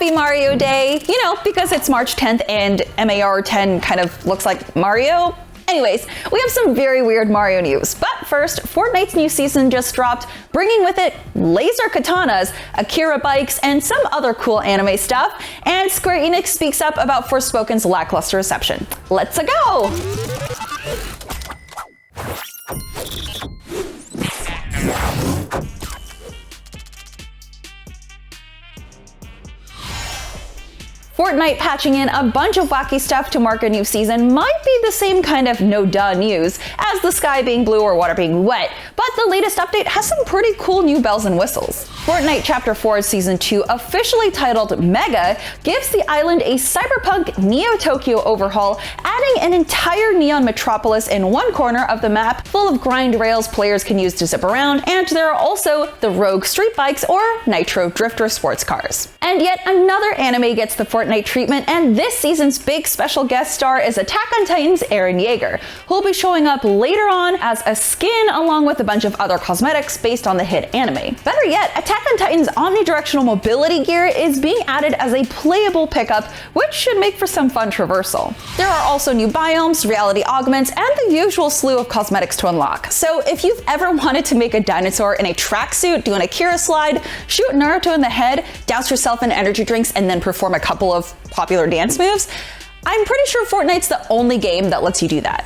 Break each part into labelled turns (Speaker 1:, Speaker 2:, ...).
Speaker 1: Happy Mario Day, because it's March 10th and MAR 10 kind of looks like Mario. Anyways, we have some very weird Mario news. But first, Fortnite's new season just dropped, bringing with it laser katanas, Akira bikes, and some other cool anime stuff. And Square Enix speaks up about Forspoken's lackluster reception. Let's go! Fortnite patching in a bunch of wacky stuff to mark a new season might be the same kind of no-duh news as the sky being blue or water being wet, but the latest update has some pretty cool new bells and whistles. Fortnite Chapter 4 Season 2, officially titled Mega, gives the island a cyberpunk Neo-Tokyo overhaul, adding an entire neon metropolis in one corner of the map full of grind rails players can use to zip around, and there are also the Rogue street bikes or Nitro drifter sports cars. And yet another anime gets the Fortnite treatment, and this season's big special guest star is Attack on Titan's Eren Yeager, who will be showing up later on as a skin along with a bunch of other cosmetics based on the hit anime. Better yet, Attack on Titan's omnidirectional mobility gear is being added as a playable pickup, which should make for some fun traversal. There are also new biomes, reality augments, and the usual slew of cosmetics to unlock. So if you've ever wanted to make a dinosaur in a tracksuit, do an Akira slide, shoot Naruto in the head, douse yourself in energy drinks, and then perform a couple of popular dance moves, I'm pretty sure Fortnite's the only game that lets you do that.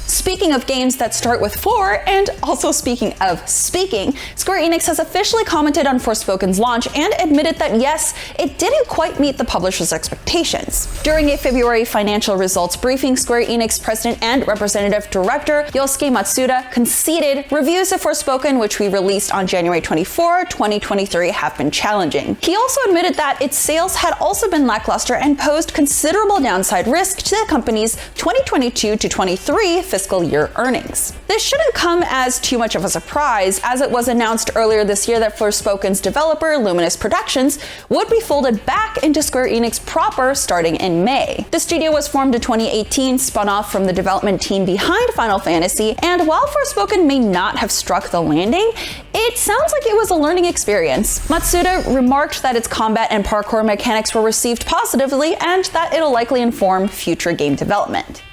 Speaker 1: Speaking of games that start with 4, and also speaking of speaking, Square Enix has officially commented on Forspoken's launch and admitted that yes, it didn't quite meet the publisher's expectations. During a February financial results briefing, Square Enix president and representative director Yosuke Matsuda conceded reviews of Forspoken, which we released on January 24, 2023, have been challenging. He also admitted that its sales had also been lackluster and posed considerable downside risk to the company's 2022 to 23 fiscal year earnings. This shouldn't come as too much of a surprise, as it was announced earlier this year that Forspoken's developer, Luminous Productions, would be folded back into Square Enix proper starting in May. The studio was formed in 2018, spun off from the development team behind Final Fantasy, and while Forspoken may not have struck the landing, it sounds like it was a learning experience. Matsuda remarked that its combat and parkour mechanics were received positively and that it'll likely inform future game development.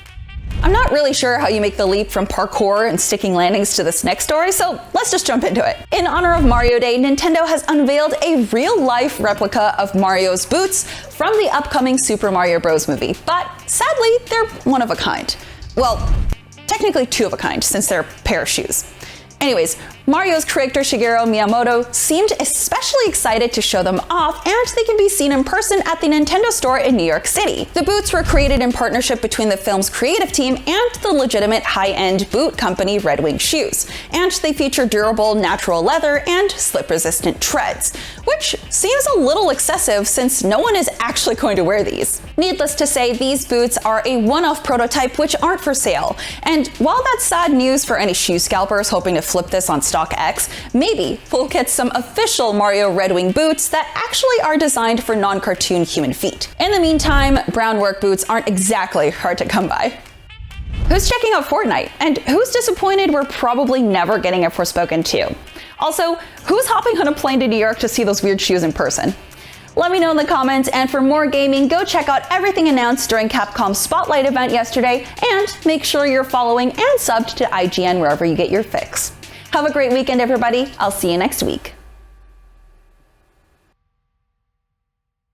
Speaker 1: I'm not really sure how you make the leap from parkour and sticking landings to this next story, so let's just jump into it. In honor of Mario Day, Nintendo has unveiled a real-life replica of Mario's boots from the upcoming Super Mario Bros. Movie, but sadly, they're one of a kind. Well, technically two of a kind, since they're a pair of shoes. Anyways, Mario's creator Shigeru Miyamoto seemed especially excited to show them off, and they can be seen in person at the Nintendo store in New York City. The boots were created in partnership between the film's creative team and the legitimate high-end boot company Red Wing Shoes, and they feature durable natural leather and slip-resistant treads, which seems a little excessive since no one is actually going to wear these. Needless to say, these boots are a one-off prototype which aren't for sale, and while that's sad news for any shoe scalpers hoping to flip this on StockX, maybe we'll get some official Mario Red Wing boots that actually are designed for non-cartoon human feet. In the meantime, brown work boots aren't exactly hard to come by. Who's checking out Fortnite? And who's disappointed we're probably never getting a Forspoken 2? Also, who's hopping on a plane to New York to see those weird shoes in person? Let me know in the comments, and for more gaming, go check out everything announced during Capcom's Spotlight event yesterday, and make sure you're following and subbed to IGN wherever you get your fix. Have a great weekend, everybody. I'll see you next week.